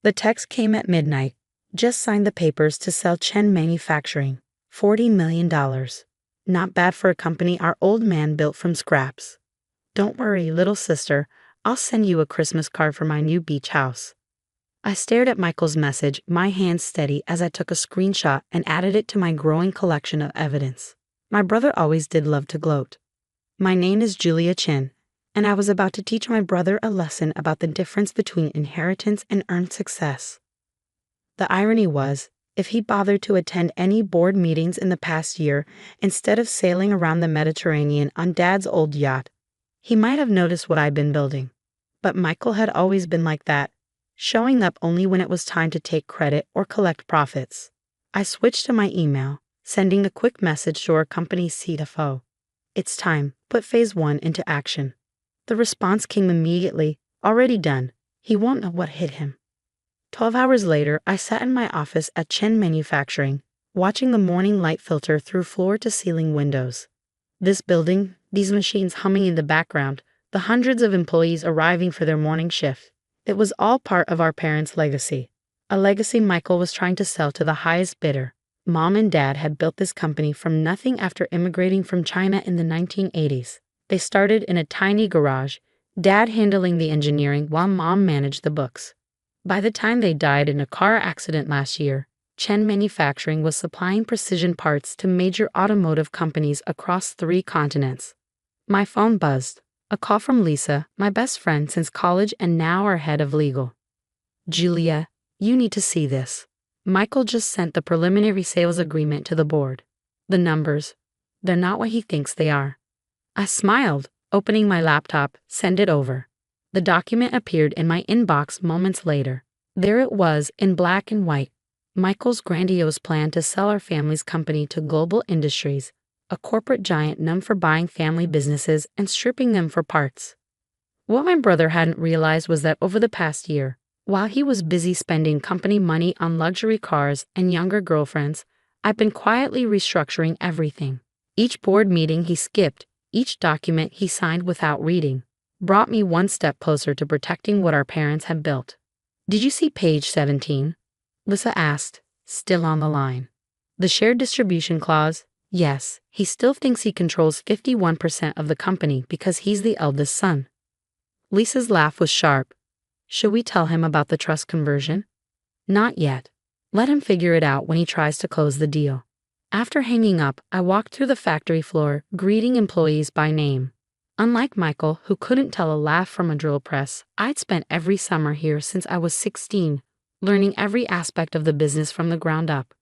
The text came at midnight. Just signed the papers to sell Chen Manufacturing. $40 million. Not bad for a company our old man built from scraps. Don't worry, little sister. I'll send you a Christmas card for my new beach house. I stared at Michael's message, my hands steady as I took a screenshot and added it to my growing collection of evidence. My brother always did love to gloat. My name is Julia Chen, and I was about to teach my brother a lesson about the difference between inheritance and earned success. The irony was, if he bothered to attend any board meetings in the past year instead of sailing around the Mediterranean on Dad's old yacht, he might have noticed what I'd been building. But Michael had always been like that, showing up only when it was time to take credit or collect profits. I switched to my email, sending a quick message to our company's CFO. It's time, put phase 1 into action. The response came immediately, already done. He won't know what hit him. 12 hours later, I sat in my office at Chen Manufacturing, watching the morning light filter through floor-to-ceiling windows. This building, these machines humming in the background, the hundreds of employees arriving for their morning shift. It was all part of our parents' legacy. A legacy Michael was trying to sell to the highest bidder. Mom and Dad had built this company from nothing after immigrating from China in the 1980s. They started in a tiny garage, Dad handling the engineering while Mom managed the books. By the time they died in a car accident last year, Chen Manufacturing was supplying precision parts to major automotive companies across 3 continents. My phone buzzed. A call from Lisa, my best friend since college and now our head of legal. Julia, you need to see this. Michael just sent the preliminary sales agreement to the board. The numbers, they're not what he thinks they are. I smiled, opening my laptop, send it over. The document appeared in my inbox moments later. There it was, in black and white. Michael's grandiose plan to sell our family's company to Global Industries, a corporate giant known for buying family businesses and stripping them for parts. What my brother hadn't realized was that over the past year, while he was busy spending company money on luxury cars and younger girlfriends, I'd been quietly restructuring everything. Each board meeting he skipped, each document he signed without reading, brought me one step closer to protecting what our parents had built. Did you see page 17? Lisa asked, still on the line. The shared distribution clause? Yes, he still thinks he controls 51% of the company because he's the eldest son. Lisa's laugh was sharp. Should we tell him about the trust conversion? Not yet. Let him figure it out when he tries to close the deal. After hanging up, I walked through the factory floor, greeting employees by name. Unlike Michael, who couldn't tell a laugh from a drill press, I'd spent every summer here since I was 16, learning every aspect of the business from the ground up.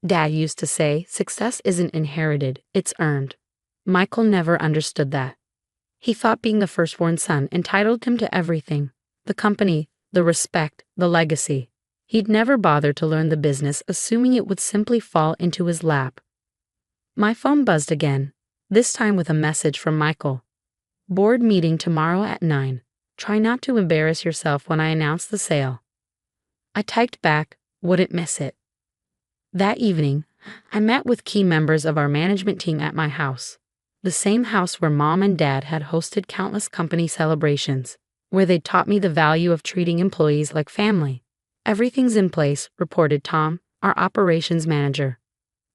Dad used to say, success isn't inherited, it's earned. Michael never understood that. He thought being the firstborn son entitled him to everything. The company, the respect, the legacy. He'd never bothered to learn the business, assuming it would simply fall into his lap. My phone buzzed again, this time with a message from Michael. Board meeting tomorrow at 9. Try not to embarrass yourself when I announce the sale. I typed back, wouldn't miss it. That evening, I met with key members of our management team at my house. The same house where Mom and Dad had hosted countless company celebrations, where they'd taught me the value of treating employees like family. Everything's in place, reported Tom, our operations manager.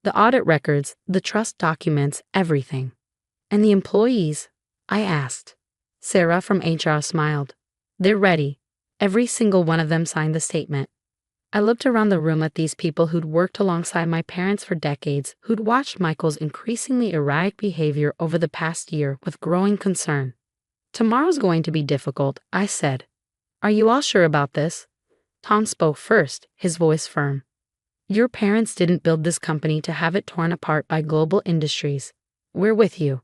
The audit records, the trust documents, everything. And the employees? I asked. Sarah from HR smiled. They're ready. Every single one of them signed the statement. I looked around the room at these people who'd worked alongside my parents for decades, who'd watched Michael's increasingly erratic behavior over the past year with growing concern. Tomorrow's going to be difficult, I said. Are you all sure about this? Tom spoke first, his voice firm. Your parents didn't build this company to have it torn apart by Global Industries. We're with you.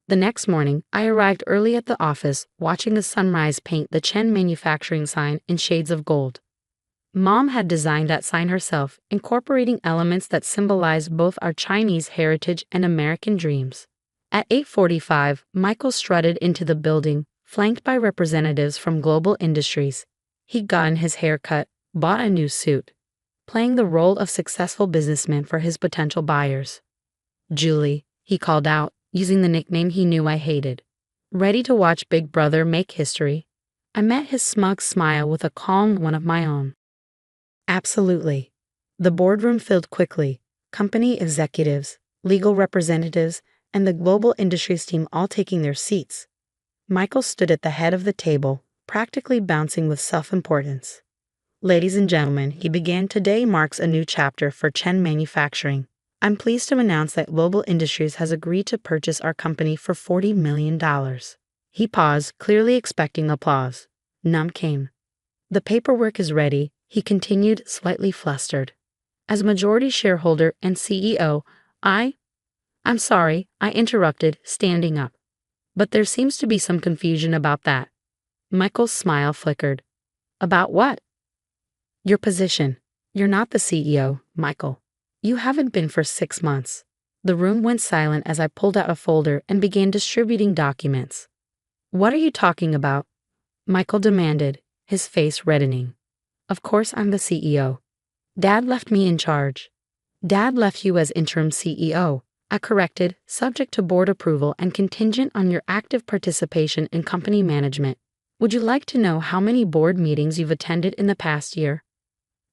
The next morning, I arrived early at the office, watching the sunrise paint the Chen Manufacturing sign in shades of gold. Mom had designed that sign herself, incorporating elements that symbolized both our Chinese heritage and American dreams. At 8:45, Michael strutted into the building, flanked by representatives from Global Industries. He'd gotten his hair cut, bought a new suit, playing the role of successful businessman for his potential buyers. Julie, he called out, using the nickname he knew I hated. Ready to watch Big Brother make history? I met his smug smile with a calm one of my own. Absolutely. The boardroom filled quickly. Company executives, legal representatives, and the global industries team all taking their seats. Michael stood at the head of the table, practically bouncing with self-importance. Ladies and gentlemen, he began, today marks a new chapter for Chen Manufacturing. I'm pleased to announce that Global Industries has agreed to purchase our company for $40 million. He paused, clearly expecting applause. None came. The paperwork is ready, he continued, slightly flustered. As majority shareholder and CEO, I'm sorry, I interrupted, standing up. But there seems to be some confusion about that. Michael's smile flickered. About what? Your position. You're not the CEO, Michael. You haven't been for 6 months. The room went silent as I pulled out a folder and began distributing documents. What are you talking about? Michael demanded, his face reddening. Of course I'm the CEO. Dad left me in charge. Dad left you as interim CEO. I corrected, subject to board approval and contingent on your active participation in company management. Would you like to know how many board meetings you've attended in the past year?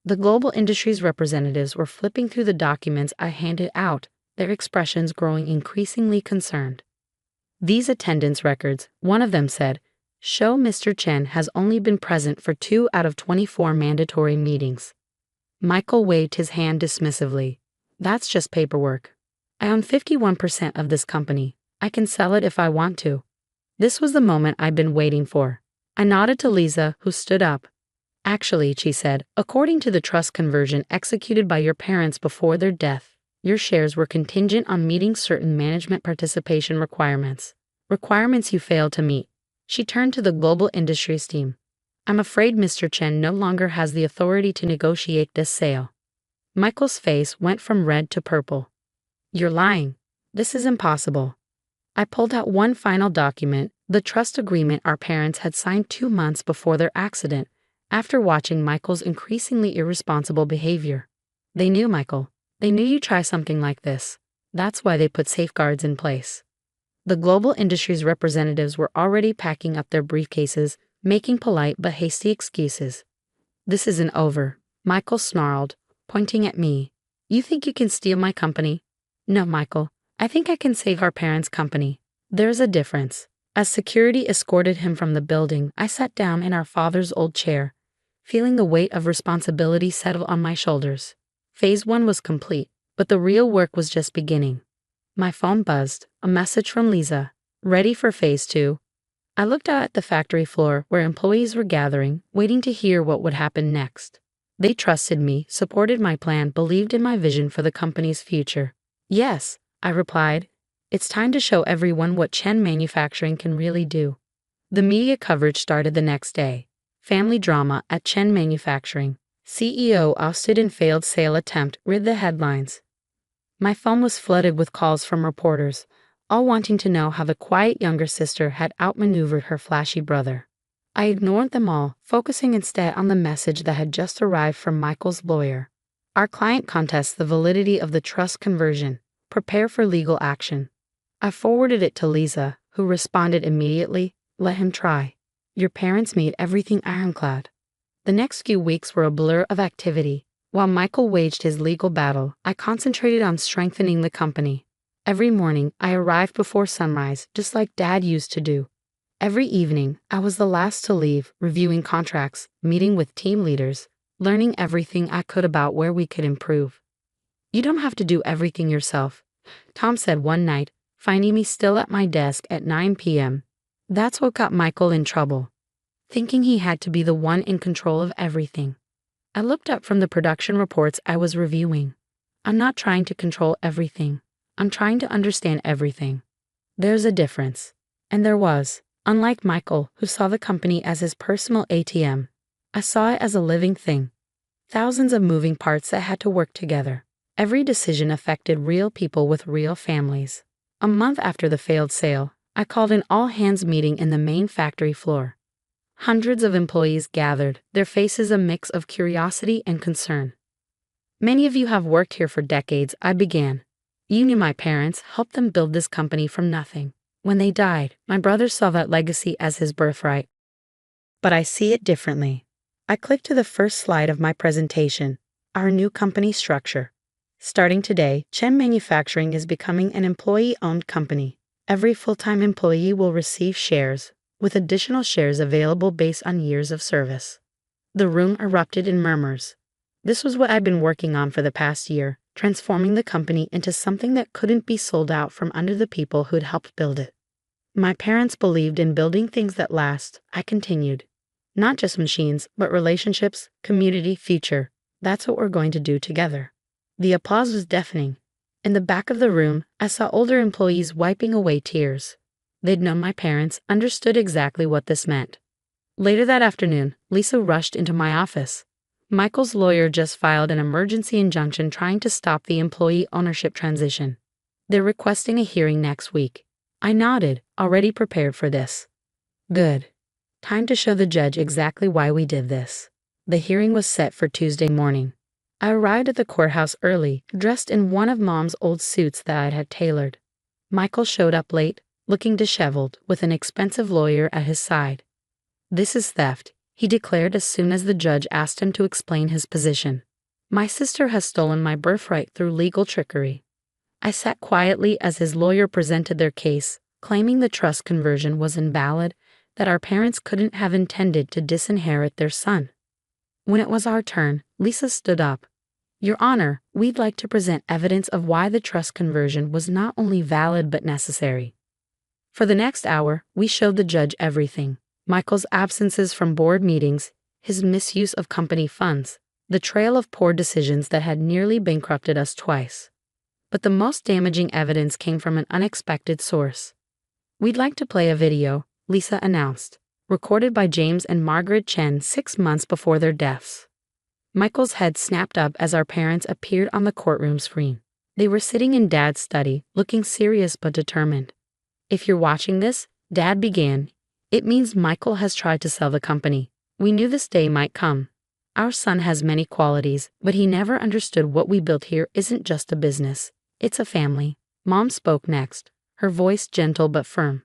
The Global Industries representatives were flipping through the documents I handed out, their expressions growing increasingly concerned. These attendance records, one of them said, show Mr. Chen has only been present for 2 out of 24 mandatory meetings. Michael waved his hand dismissively. That's just paperwork. I own 51% of this company. I can sell it if I want to. This was the moment I'd been waiting for. I nodded to Lisa, who stood up. Actually, she said, according to the trust conversion executed by your parents before their death, your shares were contingent on meeting certain management participation requirements. Requirements you failed to meet. She turned to the Global Industries team. I'm afraid Mr. Chen no longer has the authority to negotiate this sale. Michael's face went from red to purple. You're lying. This is impossible. I pulled out one final document, the trust agreement our parents had signed 2 months before their accident, after watching Michael's increasingly irresponsible behavior. They knew Michael. They knew you'd try something like this. That's why they put safeguards in place. The Global Industries representatives were already packing up their briefcases, making polite but hasty excuses. This isn't over, Michael snarled, pointing at me. You think you can steal my company? No, Michael. I think I can save our parents' company. There's a difference. As security escorted him from the building, I sat down in our father's old chair, feeling the weight of responsibility settle on my shoulders. Phase 1 was complete, but the real work was just beginning. My phone buzzed, a message from Lisa. Ready for Phase 2? I looked out at the factory floor where employees were gathering, waiting to hear what would happen next. They trusted me, supported my plan, believed in my vision for the company's future. Yes, I replied. It's time to show everyone what Chen Manufacturing can really do. The media coverage started the next day. Family drama at Chen Manufacturing. CEO ousted in failed sale attempt read the headlines. My phone was flooded with calls from reporters, all wanting to know how the quiet younger sister had outmaneuvered her flashy brother. I ignored them all, focusing instead on the message that had just arrived from Michael's lawyer. Our client contests the validity of the trust conversion. Prepare for legal action. I forwarded it to Lisa, who responded immediately, let him try. Your parents made everything ironclad. The next few weeks were a blur of activity. While Michael waged his legal battle, I concentrated on strengthening the company. Every morning, I arrived before sunrise, just like Dad used to do. Every evening, I was the last to leave, reviewing contracts, meeting with team leaders, learning everything I could about where we could improve. You don't have to do everything yourself, Tom said one night, finding me still at my desk at 9 p.m. That's what got Michael in trouble, thinking he had to be the one in control of everything. I looked up from the production reports I was reviewing. I'm not trying to control everything. I'm trying to understand everything. There's a difference. And there was. Unlike Michael, who saw the company as his personal ATM, I saw it as a living thing. Thousands of moving parts that had to work together. Every decision affected real people with real families. A month after the failed sale, I called an all-hands meeting in the main factory floor. Hundreds of employees gathered, their faces a mix of curiosity and concern. Many of you have worked here for decades, I began. You knew my parents, helped them build this company from nothing. When they died, my brother saw that legacy as his birthright. But I see it differently. I clicked to the first slide of my presentation, our new company structure. Starting today, Chen Manufacturing is becoming an employee-owned company. Every full-time employee will receive shares, with additional shares available based on years of service. The room erupted in murmurs. This was what I'd been working on for the past year, transforming the company into something that couldn't be sold out from under the people who'd helped build it. My parents believed in building things that last, I continued. Not just machines, but relationships, community, future. That's what we're going to do together. The applause was deafening. In the back of the room, I saw older employees wiping away tears. They'd known my parents, understood exactly what this meant. Later that afternoon, Lisa rushed into my office. Michael's lawyer just filed an emergency injunction trying to stop the employee ownership transition. They're requesting a hearing next week. I nodded, already prepared for this. Good. Time to show the judge exactly why we did this. The hearing was set for Tuesday morning. I arrived at the courthouse early, dressed in one of Mom's old suits that I'd had tailored. Michael showed up late, looking disheveled, with an expensive lawyer at his side. This is theft, he declared as soon as the judge asked him to explain his position. My sister has stolen my birthright through legal trickery. I sat quietly as his lawyer presented their case, claiming the trust conversion was invalid, that our parents couldn't have intended to disinherit their son. When it was our turn, Lisa stood up. Your Honor, we'd like to present evidence of why the trust conversion was not only valid but necessary. For the next hour, we showed the judge everything. Michael's absences from board meetings, his misuse of company funds, the trail of poor decisions that had nearly bankrupted us twice. But the most damaging evidence came from an unexpected source. We'd like to play a video, Lisa announced, recorded by James and Margaret Chen 6 months before their deaths. Michael's head snapped up as our parents appeared on the courtroom screen. They were sitting in Dad's study, looking serious but determined. If you're watching this, Dad began, it means Michael has tried to sell the company. We knew this day might come. Our son has many qualities, but he never understood what we built here isn't just a business. It's a family. Mom spoke next, her voice gentle but firm.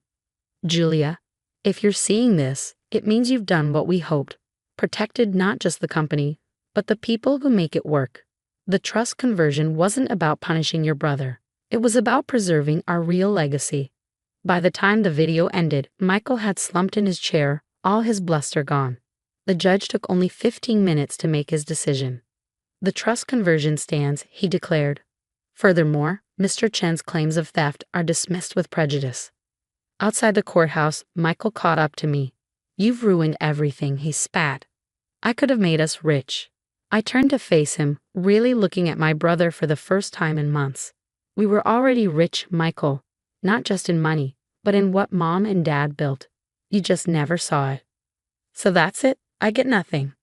Julia, if you're seeing this, it means you've done what we hoped. Protected not just the company, but the people who make it work. The trust conversion wasn't about punishing your brother. It was about preserving our real legacy. By the time the video ended, Michael had slumped in his chair, all his bluster gone. The judge took only 15 minutes to make his decision. The trust conversion stands, he declared. Furthermore, Mr. Chen's claims of theft are dismissed with prejudice. Outside the courthouse, Michael caught up to me. You've ruined everything, he spat. I could have made us rich. I turned to face him, really looking at my brother for the first time in months. We were already rich, Michael. Not just in money, but in what Mom and Dad built. You just never saw it. So that's it, I get nothing.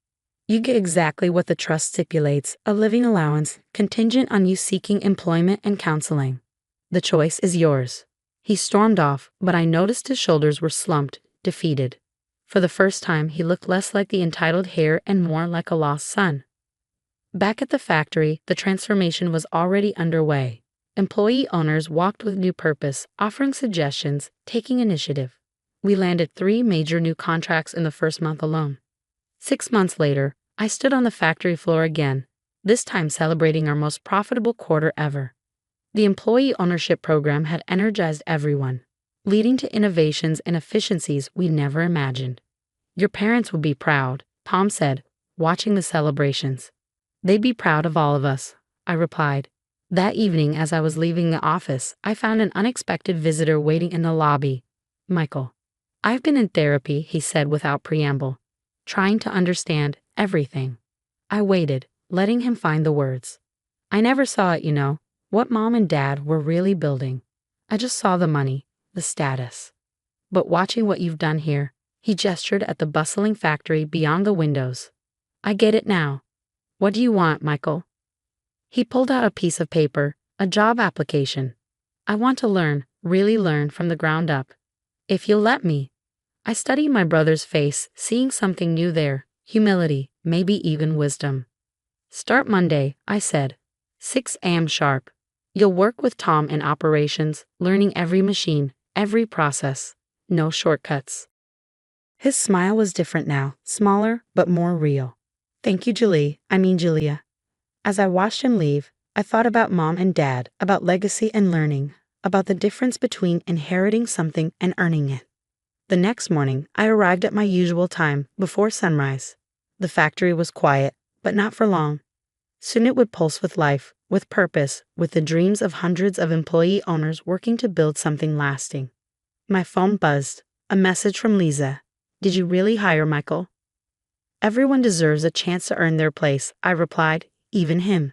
You get exactly what the trust stipulates, a living allowance, contingent on you seeking employment and counseling. The choice is yours. He stormed off, but I noticed his shoulders were slumped, defeated. For the first time, he looked less like the entitled heir and more like a lost son. Back at the factory, the transformation was already underway. Employee owners walked with new purpose, offering suggestions, taking initiative. We landed 3 major new contracts in the first month alone. 6 months later, I stood on the factory floor again, this time celebrating our most profitable quarter ever. The employee ownership program had energized everyone, leading to innovations and efficiencies we never imagined. Your parents would be proud, Tom said, watching the celebrations. They'd be proud of all of us, I replied. That evening, as I was leaving the office, I found an unexpected visitor waiting in the lobby. Michael. I've been in therapy, he said without preamble, trying to understand everything. I waited, letting him find the words. I never saw it, what Mom and Dad were really building. I just saw the money, the status. But watching what you've done here, he gestured at the bustling factory beyond the windows. I get it now. What do you want, Michael? He pulled out a piece of paper, a job application. I want to learn, really learn from the ground up. If you'll let me. I studied my brother's face, seeing something new there, humility, maybe even wisdom. Start Monday, I said. 6 a.m. sharp. You'll work with Tom in operations, learning every machine, every process. No shortcuts. His smile was different now, smaller but more real. Thank you, Julia. As I watched him leave, I thought about mom and dad, about legacy and learning, about the difference between inheriting something and earning it. The next morning, I arrived at my usual time, before sunrise. The factory was quiet, but not for long. Soon it would pulse with life, with purpose, with the dreams of hundreds of employee owners working to build something lasting. My phone buzzed. A message from Lisa. Did you really hire Michael? Everyone deserves a chance to earn their place, I replied, even him.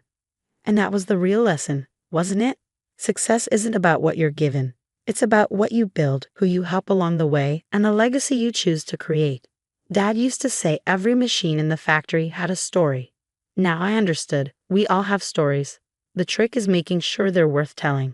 And that was the real lesson, wasn't it? Success isn't about what you're given. It's about what you build, who you help along the way, and the legacy you choose to create. Dad used to say every machine in the factory had a story. Now I understood. We all have stories. The trick is making sure they're worth telling.